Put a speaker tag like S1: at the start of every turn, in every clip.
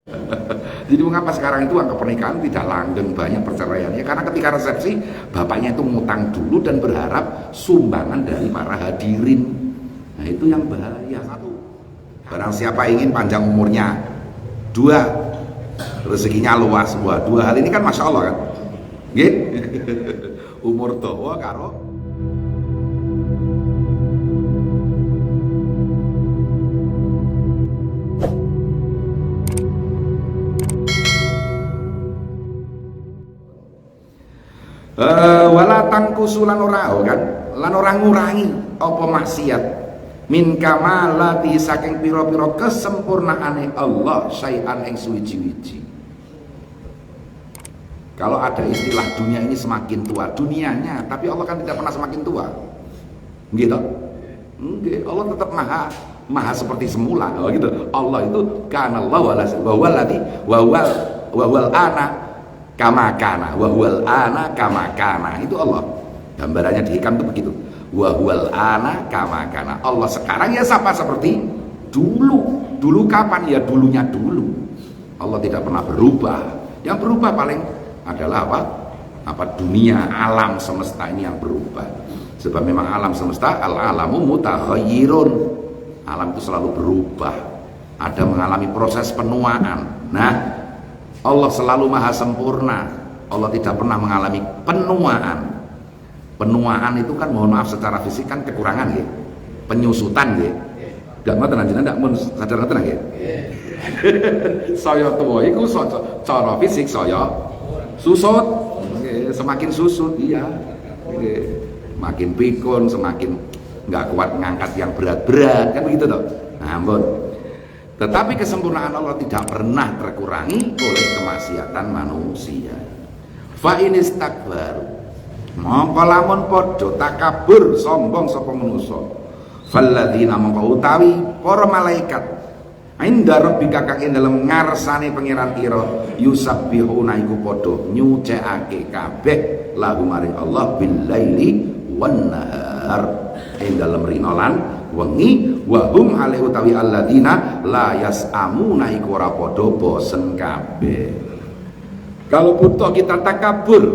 S1: Jadi mengapa sekarang itu angka pernikahan tidak langgeng, banyak perceraian? Ya karena ketika resepsi bapaknya itu ngutang dulu dan berharap sumbangan dari para hadirin. Nah itu yang bahaya. Satu, barang siapa ingin panjang umurnya. Dua, rezekinya luas. Dua hal ini kan masya Allah kan. Gitu. Umur dawa karo wala tangkusu lan ora ngurangi apa maksiat min kamalati saking pira-pira kesempurnaane Allah syai'an ing suwiji-wiji. Kalau ada istilah dunia ini semakin tua, dunianya, tapi Allah kan tidak pernah semakin tua. Gitu. Nggih, Allah tetap maha seperti semula. Oh gitu. Allah itu kana Allah wal ana kama kana itu Allah. Gambarannya di hikam itu begitu. Wahwal ana kama kana. Allah sekarang ya sama seperti dulu. Dulu kapan? Ya dulunya dulu. Allah tidak pernah berubah. Yang berubah paling adalah apa dunia, alam semesta ini yang berubah. Sebab memang alam semesta al-alamu mutakhayyirun. Alam itu selalu berubah. Ada mengalami proses penuaan. Nah, Allah selalu maha sempurna. Allah tidak pernah mengalami penuaan. Penuaan itu kan mohon maaf secara fisik kan kekurangan ya. Penyusutan ya. Gak ngoten jenengan ndak mun sadar ngoten nggih. Saya tuwa iku cara fisik saya susut. Semakin susut iya. Makin pikun, semakin nggak kuat ngangkat yang berat-berat kan begitu toh. Nah, ampun. Tetapi kesempurnaan Allah tidak pernah terkurangi oleh kemaksiatan manusia. Fa inistakbaru mongko lamun padha takabur sombong sapa manusa. Falladzina mongko utawi para malaikat inda rabbika kang ing dalem ngarsane pangeran ira yusabbihuna iku padha nyucikake kabeh lahu maring Allah bil laili wan nahar ing dalem rina lan wengi wa hum alaihi utawi alladzina la yasamuna iku ora padha bosen kabeh. Kalau butuh kita takabur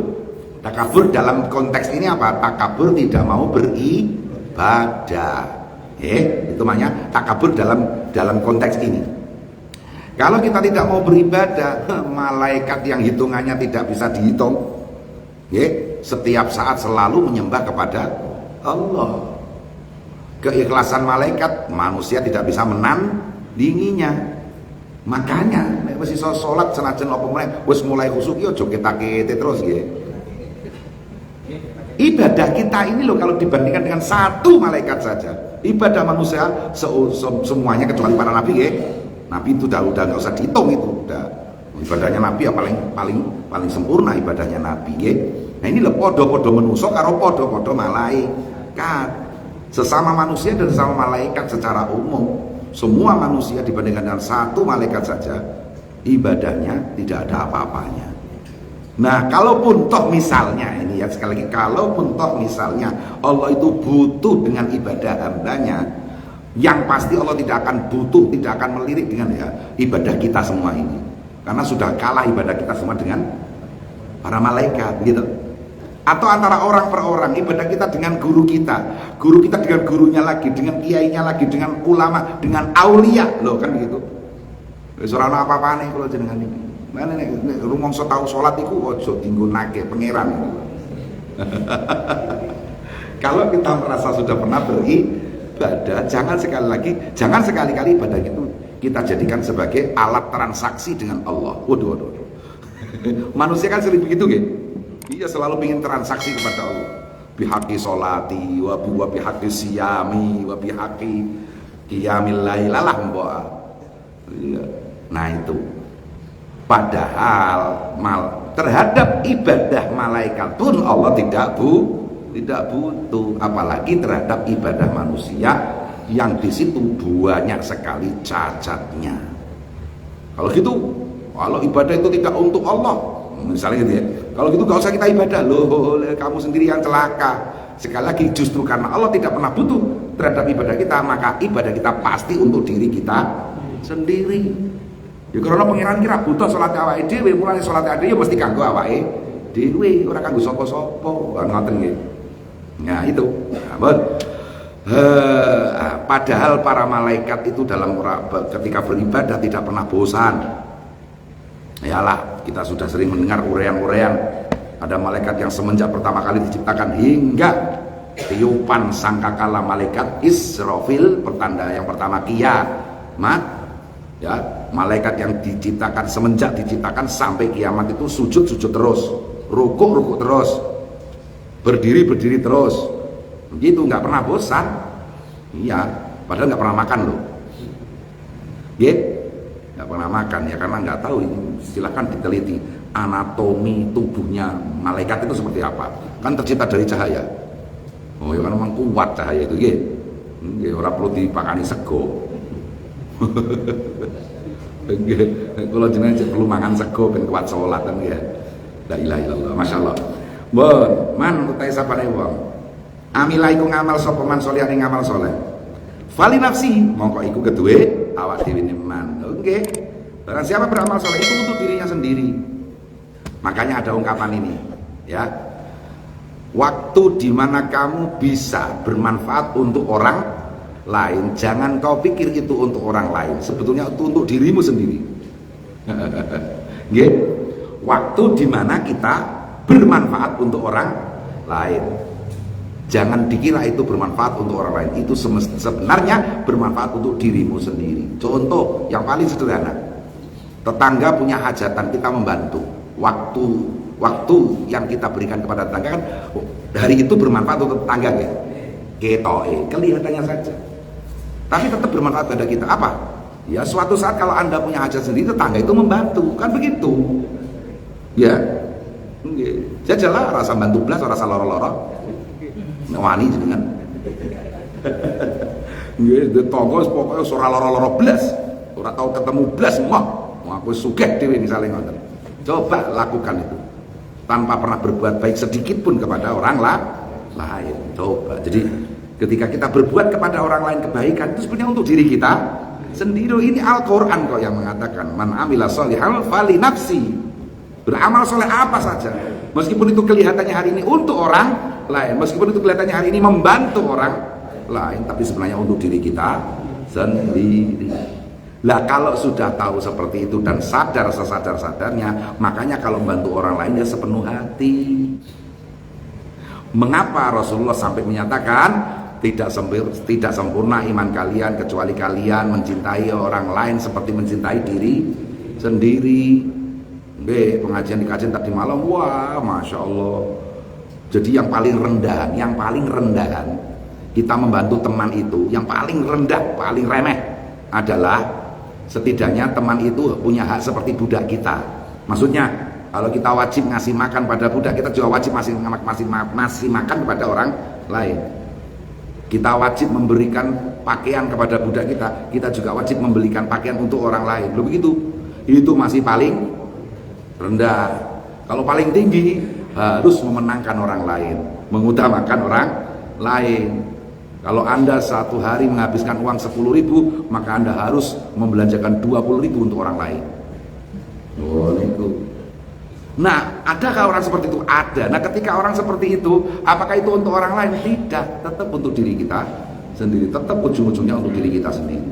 S1: dalam konteks ini apa? Takabur tidak mau beribadah. Itu namanya takabur dalam konteks ini. Kalau kita tidak mau beribadah, malaikat yang hitungannya tidak bisa dihitung, setiap saat selalu menyembah kepada Allah. Keikhlasan malaikat manusia tidak bisa menandinginya. Makanya nek wis iso salat senajan apa meneh wis mulai khusuk yo aja ketak-ketik terus nggih. Ibadah kita ini loh kalau dibandingkan dengan satu malaikat saja, ibadah manusia semuanya kecuali para nabi ya. Nabi itu udah nggak usah dihitung itu, udah ibadahnya nabi ya paling sempurna ibadahnya nabi ya. Nah ini loh podo manusia karo podo malaikat, sesama manusia dan sesama malaikat secara umum. Semua manusia dibandingkan dengan satu malaikat saja ibadahnya tidak ada apa-apanya. Nah, kalaupun toh misalnya ini ya sekali lagi, kalaupun toh misalnya Allah itu butuh dengan ibadah hambanya, yang pasti Allah tidak akan butuh, tidak akan melirik dengan ya ibadah kita semua ini, karena sudah kalah ibadah kita semua dengan para malaikat, gitu. Atau antara orang per orang, ibadah kita dengan guru kita dengan gurunya lagi, dengan kiainya lagi, dengan ulama, dengan aulia, loh kan begitu. Ora ana apa-apane kalau jenengan ini. Mana nek rumangsa tau salat iku aja dienggo nake pangeran. Kalau kita merasa sudah pernah beribadah, jangan sekali-kali ibadah itu kita jadikan sebagai alat transaksi dengan Allah. Waduh. Manusia kan sering begitu nggih. Iya selalu ingin transaksi kepada Allah. Bihaqi sholati wa bihaqi siyami wa bihaqi qiyamil lailalah mbok. Iya. Nah itu. Padahal terhadap ibadah malaikat pun Allah tidak butuh, apalagi terhadap ibadah manusia yang di situ banyak sekali cacatnya. Kalau gitu, kalau ibadah itu tidak untuk Allah, misalnya gitu ya. Kalau gitu gak usah kita ibadah, loh kamu sendiri yang celaka. Sekali lagi justru karena Allah tidak pernah butuh terhadap ibadah kita, maka ibadah kita pasti untuk diri kita sendiri. Ya karena pangeran kira butuh salat awake dhewe, mulane salat awake dhewe ya mesti kanggo awake dhewe, ora kanggo sapa-sapa. Ngoten nggih. Nah, itu. Nah, padahal para malaikat itu ketika beribadah tidak pernah bosan. Yalah, kita sudah sering mendengar uraian-uraian ada malaikat yang semenjak pertama kali diciptakan hingga tiupan sangkakala malaikat Israfil, pertanda yang pertama kiamat, ya, malaikat yang diciptakan semenjak diciptakan sampai kiamat itu sujud terus, rukuk terus, berdiri terus, begitu, nggak pernah bosan. Iya, padahal nggak pernah makan loh, ya, nggak pernah makan ya, karena nggak tahu. Ini silahkan diteliti anatomi tubuhnya malaikat itu seperti apa. Kan tercipta dari cahaya. Oh ya, kan memang kuat cahaya itu, ya. Orang perlu dipakani sego. Kalau jenengan perlu makan sego ben kuat sholat kan ya. La ilaha illallah, masyaallah. Bon, man utai sapane wong. Amila iku ngamal sapa man solihane ngamal soleh. Fali nafsi, mongko iku keduwe awak dhewe man. Nggih. Barang siapa beramal soleh itu untuk dirinya sendiri. Makanya ada ungkapan ini, ya. Waktu di mana kamu bisa bermanfaat untuk orang lain, jangan kau pikir itu untuk orang lain. Sebetulnya itu untuk dirimu sendiri. Nggih. Waktu di mana kita bermanfaat untuk orang lain. Jangan dikira itu bermanfaat untuk orang lain. Itu sebenarnya bermanfaat untuk dirimu sendiri. Contoh yang paling sederhana. Tetangga punya hajatan, kita membantu. Waktu yang kita berikan kepada tetangga kan hari itu bermanfaat untuk tetangga ya. Ketoke, kelihatannya saja. Tapi tetap bermanfaat pada kita. Apa? Ya suatu saat kalau Anda punya hajat sendiri, tetangga itu membantu. Kan begitu. Ya. Jajalah rasa bantu belas, rasa loro-loro. Wani jenengan. Nggih, tetangga pokoke ora loro-loro blas. Ora tau ketemu blas mah. Aku sugih dhewe misale ngoten. Coba lakukan itu. Tanpa pernah berbuat baik sedikit pun kepada orang lain. Coba. Jadi ketika kita berbuat kepada orang lain kebaikan itu sebenarnya untuk diri kita sendiri. Ini Al-Qur'an kok yang mengatakan man amila sholihan fali nafsi. Beramal soleh apa saja. Meskipun itu kelihatannya hari ini untuk orang lain, meskipun itu kelihatannya hari ini membantu orang lain, tapi sebenarnya untuk diri kita sendiri. Lah kalau sudah tahu seperti itu dan sadar sesadar-sadarnya, makanya kalau membantu orang lain ya sepenuh hati. Mengapa Rasulullah sampai menyatakan tidak sempurna iman kalian kecuali kalian mencintai orang lain seperti mencintai diri sendiri. Pengajian tadi malam, wah Masya Allah. Jadi yang paling rendahan kita membantu teman itu, yang paling rendah, paling remeh adalah setidaknya teman itu punya hak seperti budak kita. Maksudnya kalau kita wajib ngasih makan pada budak, kita juga wajib masih makan kepada orang lain. Kita wajib memberikan pakaian kepada budak kita juga wajib membelikan pakaian untuk orang lain. Belum begitu? Itu masih paling rendah. Kalau paling tinggi harus memenangkan orang lain, mengutamakan orang lain. Kalau Anda satu hari menghabiskan uang 10.000, maka Anda harus membelanjakan 20.000 untuk orang lain. Oh, itu. Nah, adakah orang seperti itu? Ada. Nah, ketika orang seperti itu, apakah itu untuk orang lain? Tidak, tetap untuk diri kita sendiri. Tetap ujung-ujungnya untuk diri kita sendiri.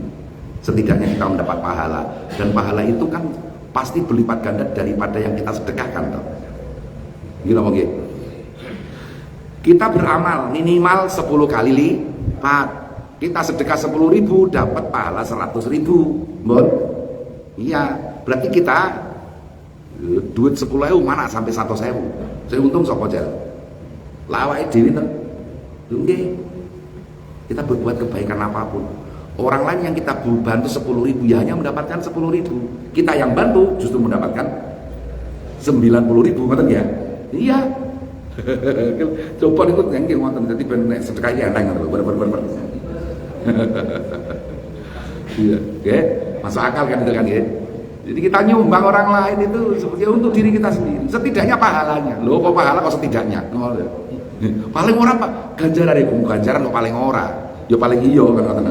S1: Setidaknya kita mendapat pahala, dan pahala itu kan pasti berlipat ganda daripada yang kita sedekahkan toh. Gila mungkin. Kita beramal minimal 10 kali lipat. Kita sedekah 10.000 dapat pahala 100.000. Bon. Iya, berarti kita duit 10.000 mana sampai 100.000. Saya untung sapa jel. Lawake dhewe to. Nggih. Kita berbuat kebaikan apapun. Orang lain yang kita bantu 10.000 ya hanya mendapatkan 10.000. Kita yang bantu justru mendapatkan 90.000, ngoten ya? Iya. Coba niku nggih ngoten dadi ben nek sedekah iki enteng ngoten lho, bener-bener. Iya, nggih. Masuk akal kan itu kan nggih. Jadi kita nyumbang orang lain itu sebetulnya untuk diri kita sendiri. Setidaknya pahalanya. Loh kok pahala kok setidaknya? Paling ora Pak, ganjaran iku ganjaran kok paling ora. Ya paling iya kan ngoten.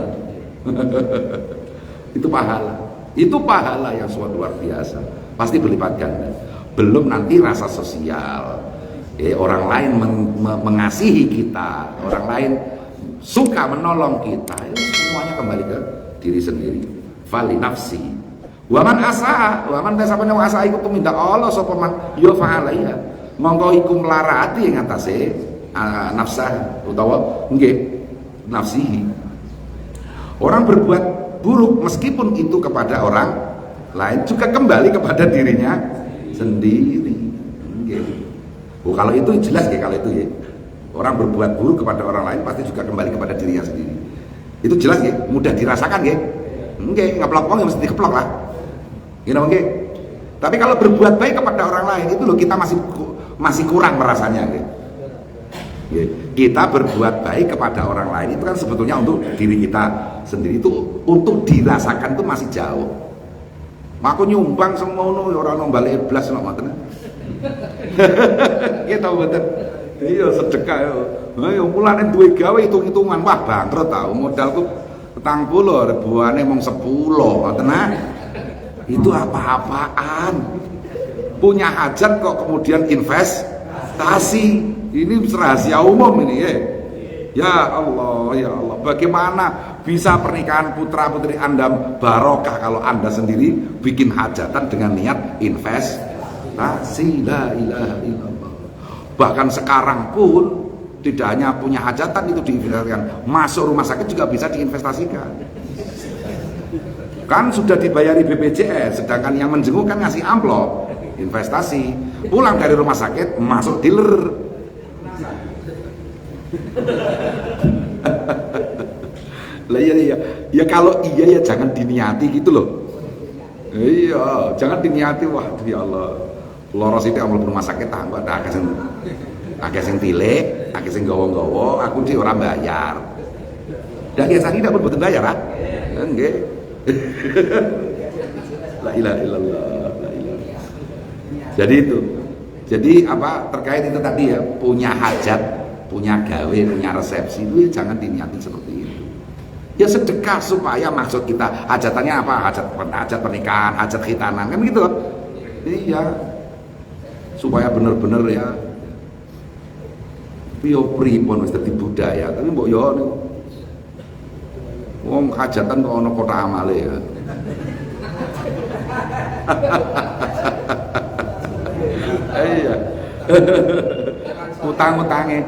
S1: Itu pahala. Itu pahala yang suatu luar biasa, pasti berlipat ganda. Belum nanti rasa sosial, orang lain mengasihi kita, orang lain suka menolong kita, itu semuanya kembali ke diri sendiri. Fali nafsi waman asa, waman dasapane asa iku tumindak Allah sapa man ya fa'alaiha, monggo iku mlarati ing atase nafsah utawa nggih nafsihi. Orang berbuat buruk meskipun itu kepada orang lain juga kembali kepada dirinya sendiri. Nggih. Oh, kalau itu jelas ya, kalau itu ya. Orang berbuat buruk kepada orang lain pasti juga kembali kepada dirinya sendiri. Itu jelas ya, mudah dirasakan ya. Nggih, ngeplok wong ya mesti dikeplok lah. Gini nggih. Tapi kalau berbuat baik kepada orang lain itu loh kita masih kurang merasanya nggih. Kita berbuat baik kepada orang lain itu kan sebetulnya untuk diri kita sendiri, itu untuk dirasakan itu masih jauh. Aku nyumbang semono ya ora ono balik iblas nek ngoten. Nggih ta mboten. Iya sedekah ya. Ayo mulane duwe gawe hitung-hitungan, wah bangkrut ta modalku 40 ribuane mung 10 ngoten nah. Itu apa-apaan. Punya hajat kok kemudian investasi. Ini rahasia umum ini ya. Ya Allah, ya Allah. Bagaimana bisa pernikahan putra-putri Anda barokah kalau Anda sendiri bikin hajatan dengan niat investasi? La ilaha illallah. Bahkan sekarang pun tidak hanya punya hajatan itu diinvestasikan, masuk rumah sakit juga bisa diinvestasikan. Kan sudah dibayari BPJS, sedangkan yang menjenguk kan ngasih amplop investasi. Pulang dari rumah sakit masuk dealer. Lah iya, ya kalau iya ya jangan diniati gitu loh. Iya, jangan diniati. Wah ya Allah, loros itu ambil rumah sakit tambah akeh sing tilik, akeh sing gowo-gowo, aku sih orang bayar. Dan biasa tidak pun betul bayar ah. Nggih. La ilaha illallah, la ilaha. Jadi itu. Jadi apa terkait itu tadi ya, punya hajat, punya gawe, punya resepsi itu ya jangan diniatin seperti itu. Ya sedekah supaya maksud kita hajatannya apa? Hajat pernikahan, hajat khitanan kan gitu kan. Iya. Supaya bener-bener ya yo pripun wis dadi budaya, tapi mbok yo wong hajatan kok ana kota amale ya. Iya. Utang-utange.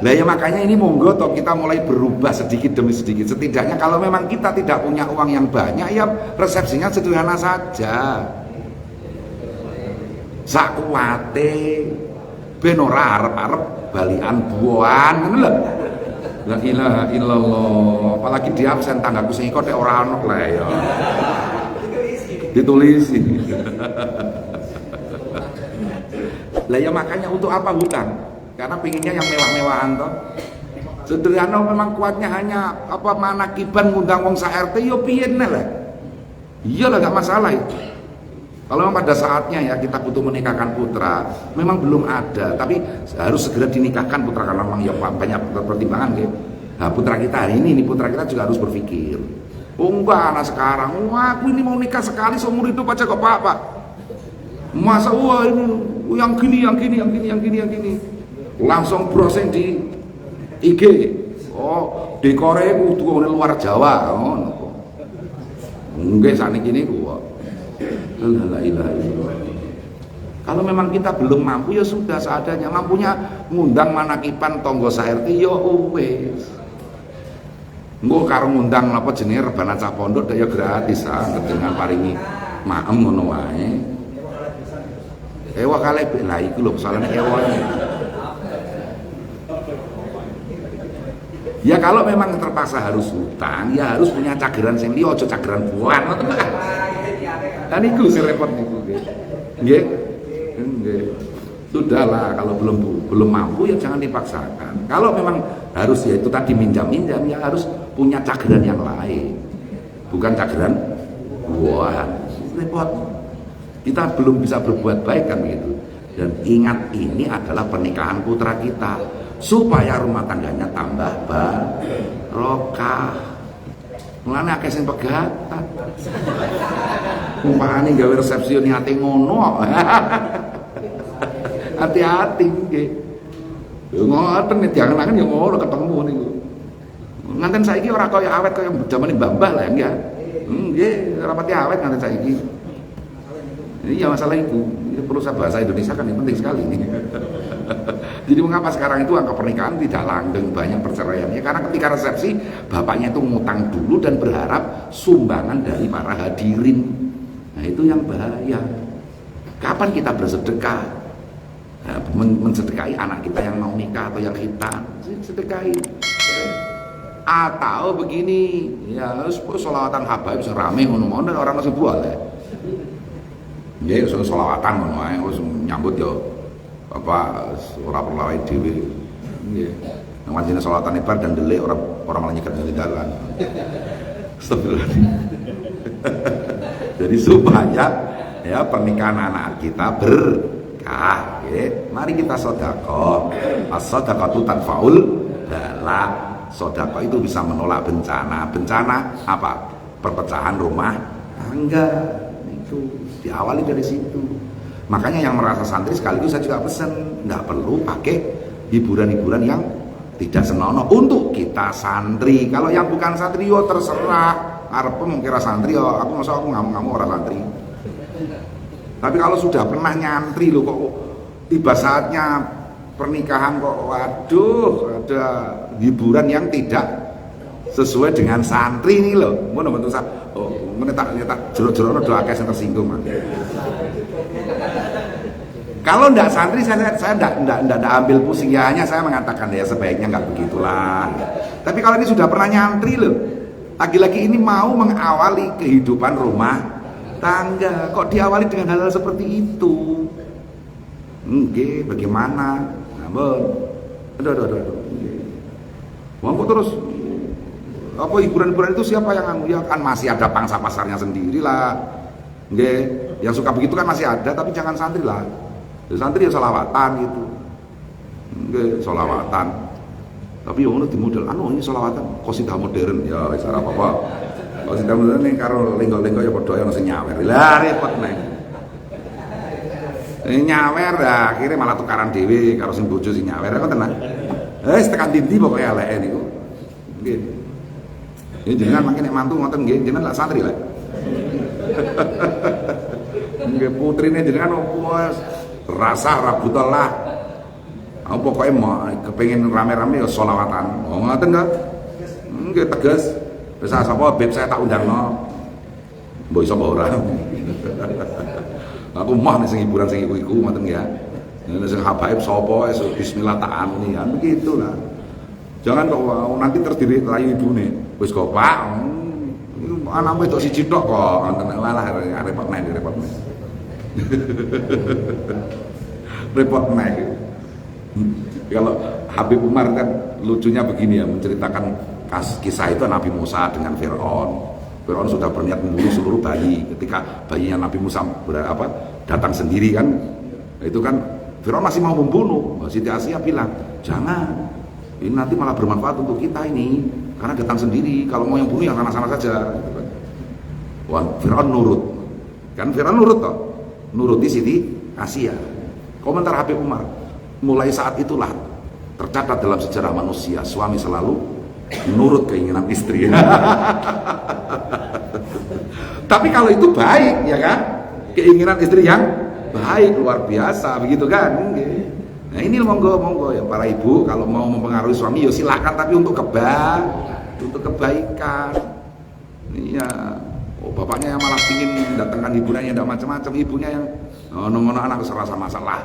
S1: Lah ya makanya ini monggo toh kita mulai berubah sedikit demi sedikit. Setidaknya kalau memang kita tidak punya uang yang banyak ya resepsinya sederhana saja. Sakuwate ben ora arep-arep balian buan ngono lho. La ilaha illallah. Apalagi di absen tanggaku sing kok ora ono lah ya. Ditulisi. Lah ya makanya untuk apa hutang? Karena pinginnya yang mewah-mewahan toh. Sederhana memang kuatnya hanya apa manakiban ngundang wong sak RT yo piye lah. Iyalah enggak masalah itu. Kalau memang pada saatnya ya kita butuh menikahkan putra, memang belum ada, tapi harus segera dinikahkan putra karena memang ya banyak pertimbangan gitu. Nah putra kita hari ini putra kita juga harus berpikir, oh enggak anak sekarang, wah aku ini mau nikah sekali seumur hidup aja kok pak, masa wah ini yang gini, langsung browsing di IG, oh dekornya kudu luar Jawa, oh enggak saat ini gua. La ilaha illallah. Kalau memang kita belum mampu ya sudah seadanya, mampunya ngundang manakipan tonggo sa-RT ya wis. Engko karo ngundang napa jenenge rebana cah pondok ya gratis dengan paringi maem ngono wae. Ewa kalih lah iku lho soalnya ewa. Ya kalau memang terpaksa harus hutang, ya harus punya cageran sing liya aja cageran buan ngoten. Dan itu sih repot niku nggih. Nggih. Nggih. Sudahlah kalau belum mampu ya jangan dipaksakan. Kalau memang harus ya itu tadi minjam-minjam ya harus punya cageran yang lain. Bukan cageran buah. Repot. Kita belum bisa berbuat baik kan gitu. Dan ingat ini adalah pernikahan putra kita supaya rumah tangganya tambah barokah. Mulane akeh sing pegatan. Umpamane gawe resepsi niate ngono. Hati-hati nggih. Yo ngoten nek diangen-angen yo ngono ketemu niku. Nganten saiki ora kaya awet kaya zamane Mbah-mbah lah enggak. Nggih, ora pati awet nganten saiki. Iya masalah itu perlu bahasa Indonesia kan yang penting sekali. Jadi mengapa sekarang itu angka pernikahan tidak langgeng, banyak perceraian? Ya karena ketika resepsi bapaknya itu ngutang dulu dan berharap sumbangan dari para hadirin. Nah itu yang bahaya. Kapan kita bersedekah? Nah, mensedekahi anak kita yang mau nikah atau yang khitan, sedekahi. Atau begini, ya sholawatan habaib serame ngono-ngono orang masih boleh. Ya sholawatan ngono ae wis nyambut yo apa ora perlu awake dhewe. Nggih. Nang wancine sholawatan ibar dan delik ora malah nyekat dari dalan. Astagfirullahaladzim. Jadi supaya ya pernikahan anak kita berkah, nggih. Mari kita sedekah. As-shadaqatu tanfaul bala. Sedekah itu bisa menolak bencana. Bencana apa? Perpecahan rumah tangga. Itu diawali dari situ. Makanya yang merasa santri sekaligus saya juga pesan nggak perlu pakai hiburan-hiburan yang tidak senonoh untuk kita santri. Kalau yang bukan santri yo terserah. Arep mengkira santri yo aku masa aku ngamuk orang santri. Tapi kalau sudah pernah nyantri lo kok tiba saatnya pernikahan kok waduh ada hiburan yang tidak sesuai dengan santri ini loh. Ngono bentuk tak jero-jero do akeh sing tersinggung. Kalau ndak santri saya ndak ambil pusing ya, hanya saya mengatakan ya sebaiknya nggak begitulah. Tapi kalau ini sudah pernah nyantri loh, lagi-lagi ini mau mengawali kehidupan rumah tangga, kok diawali dengan hal-hal seperti itu? Nggih, bagaimana? Namun, aduh. Mau terus apa hiburan-hiburan itu siapa yang anu? Ya kan masih ada pangsa pasarnya sendiri lah. Nggih, yang suka begitu kan masih ada, tapi jangan santri lah. Ya, santri ya sholawatan gitu. Nggih, sholawatan. Tapi yang ngono di model anu ini sholawatan qasidah modern ya wis ora apa-apa. Qasidah modern ning karo lenggo-lenggo ya padha ya ono sing nyawer. Lah repot nek. Nyawer akhirnya malah tukaran dhewe karo sing bojo sing nyawer kok tenan. Wis tekan ndi pokoke eleke niku. Nggih. Ya jenengan mangke nek mantu ngoten nggih, jenengan lak santri lek. Nggih putrine jenengan opo rasa rabutol lah. Aku pokoknya mau kepengin rame-rame ya sholawatan. Oh ngoten kan? Nggih tegas. Wis sapa beb saya tak undangno. Mbok iso apa ora. Aku mah nek sing hiburan sing iku ngoten ya. Nek sing habaib sapa bismillah tak amuni kan begitulah. Jangan kok nanti terdiri layu ibune. Wis kok Pak, anakmu itu siji tok kok, ngoten lah repot nek. Repot nek. Kalau Habib Umar kan lucunya begini ya, menceritakan kisah itu Nabi Musa dengan Fir'aun. Fir'aun sudah berniat membunuh seluruh bayi. Ketika bayinya Nabi Musa datang sendiri kan, itu kan Fir'aun masih mau membunuh. Siti Asia bilang, jangan. Ini nanti malah bermanfaat untuk kita ini, karena datang sendiri. Kalau mau yang bunuh yang sana-sana saja. Wah, Fir'aun nurut. Kan Fir'aun nurut toh, nuruti Siti Asia. Komentar Habib Umar, mulai saat itulah tercatat dalam sejarah manusia, suami selalu nurut keinginan istri. Tapi kalau itu baik, ya kan? Keinginan istri yang baik luar biasa, begitu kan? Nah ini monggo ya para ibu kalau mau mempengaruhi suami ya silakan, tapi untuk kebaikan. Iya. Oh bapaknya yang malah ingin mendatangkan hiburan yang tidak macam-macam, ibunya yang ngono anak serasa masalah.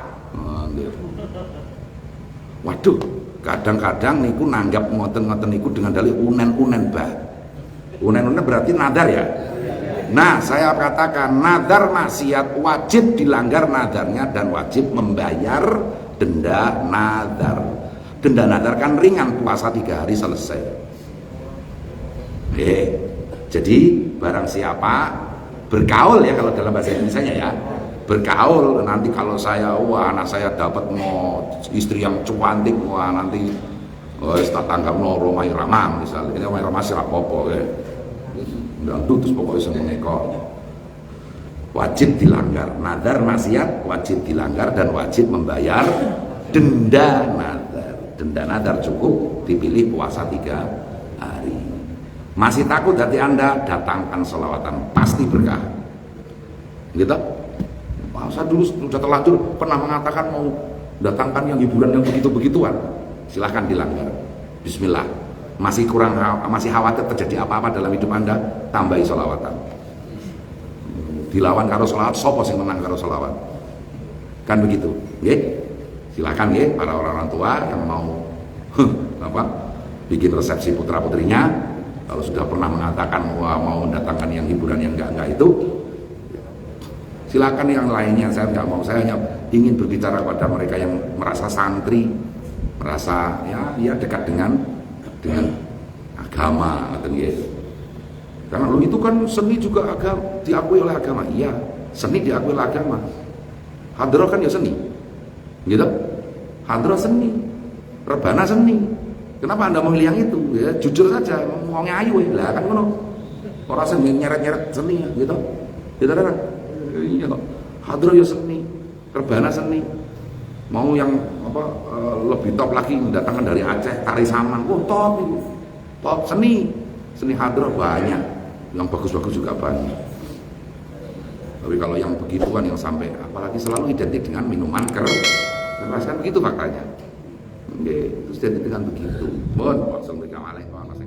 S1: Waduh, kadang-kadang niku nanggap ngoten-ngoten niku dengan dalih unen-unen bah. Unen-unen berarti nadar ya. Nah, saya katakan nadar maksiat wajib dilanggar nadarnya dan wajib membayar denda nadar. Denda nadar kan ringan, puasa 3 hari selesai. Jadi barang siapa bergaul ya kalau dalam bahasa Indonesia ya, bergaul nanti kalau saya anak saya dapat mau istri yang cantik, wah nanti tak tanggap no Romai Ramang misalnya, ini Romai Ramang sih rapopo ya. dangdut terus pokoknya semuanya kok wajib dilanggar. Nazar maksiat wajib dilanggar dan wajib membayar denda nazar. Denda nazar cukup dipilih puasa 3 hari. Masih takut hati Anda, datangkan sholawatan, pasti berkah. Gitu? Saya dulu sudah terlanjur pernah mengatakan mau datangkan yang hiburan yang begitu-begituan. Silahkan dilanggar. Bismillah. Masih khawatir terjadi apa-apa dalam hidup Anda, tambahi sholawatan. Dilawan karo sholawat, sopo sing menang karo sholawat. Kan begitu. Nggih? Silahkan nggih para orang-orang tua yang mau bikin resepsi putra-putrinya, kalau sudah pernah mengatakan mau mendatangkan yang hiburan yang enggak itu, silakan. Yang lainnya saya nggak mau. Saya hanya ingin berbicara kepada mereka yang merasa santri, merasa ya dekat dengan agama, karena lo itu kan seni juga diakui oleh agama. Iya, seni diakui oleh agama. Hadroh kan ya seni, gitu. Hadroh seni, rebana seni. Kenapa Anda memilih yang itu? Ya jujur saja, mau ngayu lah kan ngono. Orang seni nyeret-nyeret seni, gitu. Gitu kan? Iya toh. Hadroh ya seni, rebana seni. Mau yang lebih top lagi mendatangkan dari Aceh, tari saman, top itu. Top seni hadroh banyak, yang bagus-bagus juga banyak. Tapi kalau yang begituan yang sampai apalagi selalu identik dengan minuman keras kan begitu faktanya. Oke, terus identik dengan begitu. Mohon, Assalamualaikum warahmatullahi wabarakatuh.